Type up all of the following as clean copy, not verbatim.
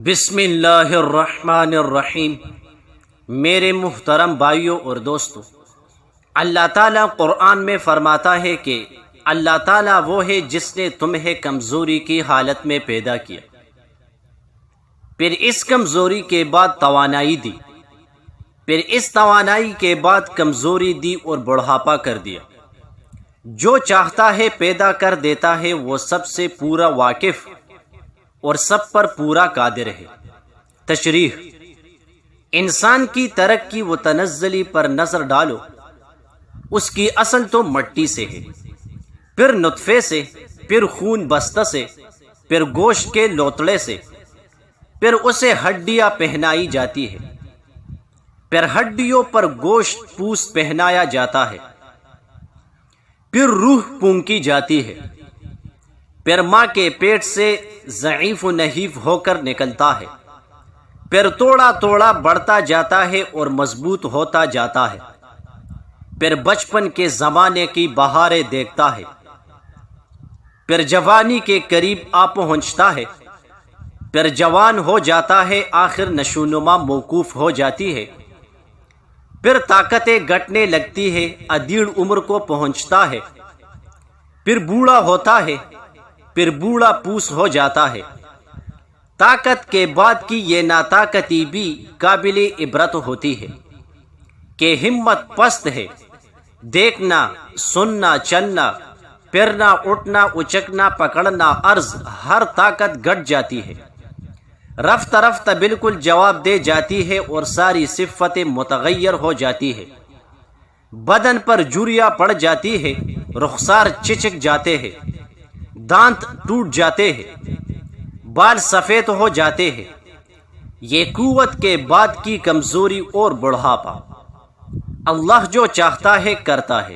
بسم اللہ الرحمن الرحیم۔ میرے محترم بھائیوں اور دوستوں، اللہ تعالیٰ قرآن میں فرماتا ہے کہ اللہ تعالیٰ وہ ہے جس نے تمہیں کمزوری کی حالت میں پیدا کیا، پھر اس کمزوری کے بعد توانائی دی، پھر اس توانائی کے بعد کمزوری دی اور بڑھاپا کر دیا۔ جو چاہتا ہے پیدا کر دیتا ہے، وہ سب سے پورا واقف اور سب پر پورا قادر ہے۔ تشریح: انسان کی ترقی و تنزلی پر نظر ڈالو، اس کی اصل تو مٹی سے ہے، پھر نطفے سے، پھر خون بستہ سے، پھر گوشت کے لوتڑے سے، پھر اسے ہڈیاں پہنائی جاتی ہے، پھر ہڈیوں پر گوشت پوست پہنایا جاتا ہے، پھر روح پھونکی جاتی ہے، پھر ماں کے پیٹ سے ضعیف و نحیف ہو کر نکلتا ہے، پھر توڑا توڑا بڑھتا جاتا ہے اور مضبوط ہوتا جاتا ہے، پھر بچپن کے زمانے کی بہاریں دیکھتا ہے، پھر جوانی کے قریب آ پہنچتا ہے، پھر جوان ہو جاتا ہے، آخر نشوونما موقوف ہو جاتی ہے، پھر طاقتیں گھٹنے لگتی ہے، ادیڑ عمر کو پہنچتا ہے، پھر بوڑھا ہوتا ہے، پھر بوڑھا پوس ہو جاتا ہے۔ طاقت کے بعد کی یہ ناطاقتی بھی قابل عبرت ہوتی ہے کہ ہمت پست ہے، دیکھنا، سننا، چلنا، پھرنا، اٹھنا، اچکنا، پکڑنا، عرض ہر طاقت گھٹ جاتی ہے، رفتہ رفتہ بالکل جواب دے جاتی ہے اور ساری صفتیں متغیر ہو جاتی ہے، بدن پر جھریاں پڑ جاتی ہے، رخسار چچک جاتے ہیں، دانت ٹوٹ جاتے ہیں، بال سفید ہو جاتے ہیں۔ یہ قوت کے بعد کی کمزوری اور بڑھاپا۔ اللہ جو چاہتا ہے کرتا ہے،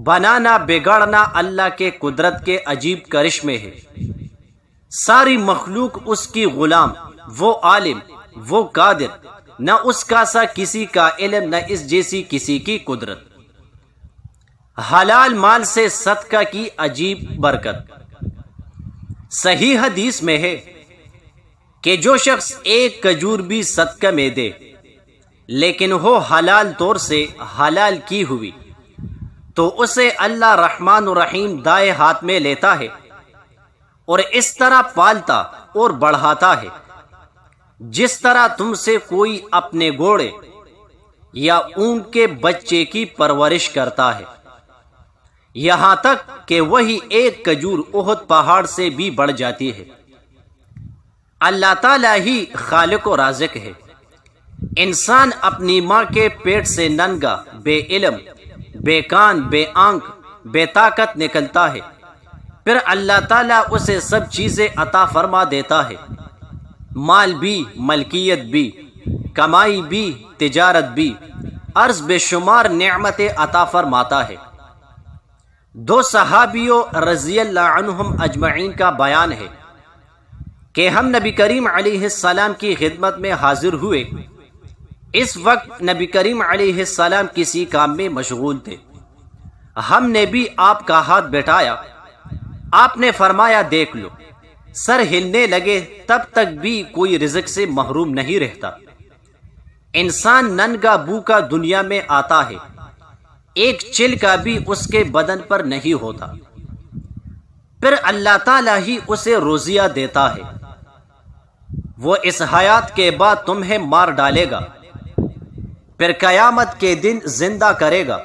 بنانا بگاڑنا اللہ کے قدرت کے عجیب کرشمے ہے۔ ساری مخلوق اس کی غلام، وہ عالم، وہ قادر، نہ اس کا سا کسی کا علم، نہ اس جیسی کسی کی قدرت۔ حلال مال سے صدقہ کی عجیب برکت۔ صحیح حدیث میں ہے کہ جو شخص ایک کھجور بھی صدقہ میں دے، لیکن وہ حلال طور سے حلال کی ہوئی، تو اسے اللہ رحمان الرحیم دائیں ہاتھ میں لیتا ہے اور اس طرح پالتا اور بڑھاتا ہے جس طرح تم سے کوئی اپنے گھوڑے یا اونٹ کے بچے کی پرورش کرتا ہے، یہاں تک کہ وہی ایک کھجور احد پہاڑ سے بھی بڑھ جاتی ہے۔ اللہ تعالیٰ ہی خالق و رازق ہے۔ انسان اپنی ماں کے پیٹ سے ننگا، بے علم، بے کان، بے آنکھ، بے طاقت نکلتا ہے، پھر اللہ تعالیٰ اسے سب چیزیں عطا فرما دیتا ہے، مال بھی، ملکیت بھی، کمائی بھی، تجارت بھی، عرض بے شمار نعمتیں عطا فرماتا ہے۔ دو صحابیوں رضی اللہ عنہم اجمعین کا بیان ہے کہ ہم نبی کریم علیہ السلام کی خدمت میں حاضر ہوئے۔ اس وقت نبی کریم علیہ السلام کسی کام میں مشغول تھے۔ ہم نے بھی آپ کا ہاتھ بٹھایا، آپ نے فرمایا دیکھ لو۔ سر ہلنے لگے، تب تک بھی کوئی رزق سے محروم نہیں رہتا۔ انسان ننگا بھوکا دنیا میں آتا ہے، ایک چل کا بھی اس کے بدن پر نہیں ہوتا، پھر اللہ تعالیٰ ہی اسے روزیاں دیتا ہے۔ وہ اس حیات کے بعد تمہیں مار ڈالے گا، پھر قیامت کے دن زندہ کرے گا۔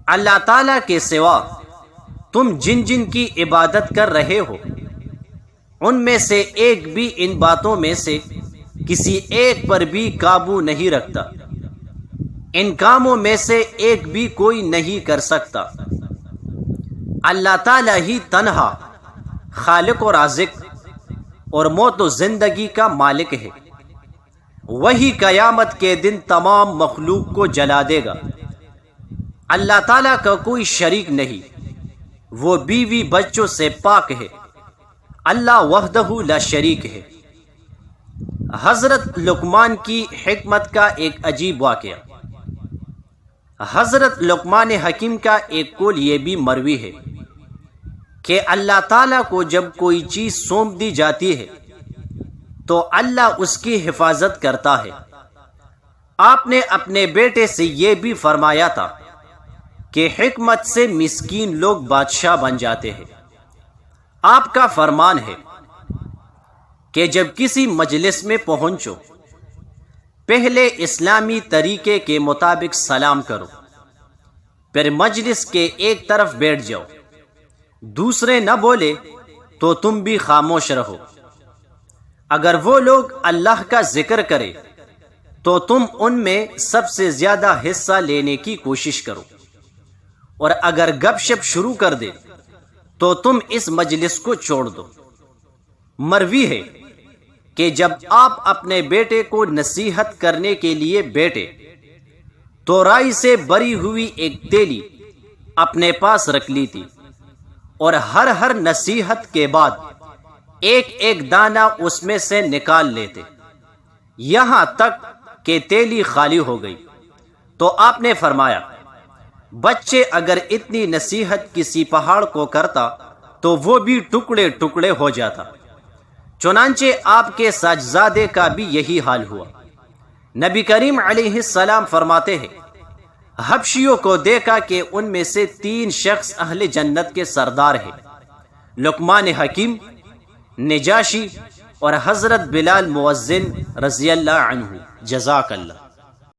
اللہ تعالیٰ کے سوا تم جن جن کی عبادت کر رہے ہو، ان میں سے ایک بھی ان باتوں میں سے کسی ایک پر بھی قابو نہیں رکھتا، ان کاموں میں سے ایک بھی کوئی نہیں کر سکتا۔ اللہ تعالیٰ ہی تنہا خالق و رازق اور موت و زندگی کا مالک ہے۔ وہی قیامت کے دن تمام مخلوق کو جلا دے گا۔ اللہ تعالیٰ کا کوئی شریک نہیں، وہ بیوی بچوں سے پاک ہے، اللہ وحدہ لا شریک ہے۔ حضرت لقمان کی حکمت کا ایک عجیب واقعہ۔ حضرت لقمان حکیم کا ایک قول یہ بھی مروی ہے کہ اللہ تعالیٰ کو جب کوئی چیز سونپ دی جاتی ہے تو اللہ اس کی حفاظت کرتا ہے۔ آپ نے اپنے بیٹے سے یہ بھی فرمایا تھا کہ حکمت سے مسکین لوگ بادشاہ بن جاتے ہیں۔ آپ کا فرمان ہے کہ جب کسی مجلس میں پہنچو پہلے اسلامی طریقے کے مطابق سلام کرو، پھر مجلس کے ایک طرف بیٹھ جاؤ، دوسرے نہ بولے تو تم بھی خاموش رہو۔ اگر وہ لوگ اللہ کا ذکر کرے تو تم ان میں سب سے زیادہ حصہ لینے کی کوشش کرو، اور اگر گپ شپ شروع کر دے تو تم اس مجلس کو چھوڑ دو۔ مروی ہے کہ جب آپ اپنے بیٹے کو نصیحت کرنے کے لیے بیٹھے تو رائی سے بری ہوئی ایک تیلی اپنے پاس رکھ لی تھی، اور ہر نصیحت کے بعد ایک ایک دانہ اس میں سے نکال لیتے، یہاں تک کہ تیلی خالی ہو گئی۔ تو آپ نے فرمایا، بچے اگر اتنی نصیحت کسی پہاڑ کو کرتا تو وہ بھی ٹکڑے ٹکڑے ہو جاتا۔ چنانچہ آپ کے ساجزادے کا بھی یہی حال ہوا۔ نبی کریم علیہ السلام فرماتے ہیں، حبشیوں کو دیکھا کہ ان میں سے 3 شخص اہل جنت کے سردار ہیں، لقمان حکیم، نجاشی اور حضرت بلال مؤذن رضی اللہ عنہ۔ جزاک اللہ۔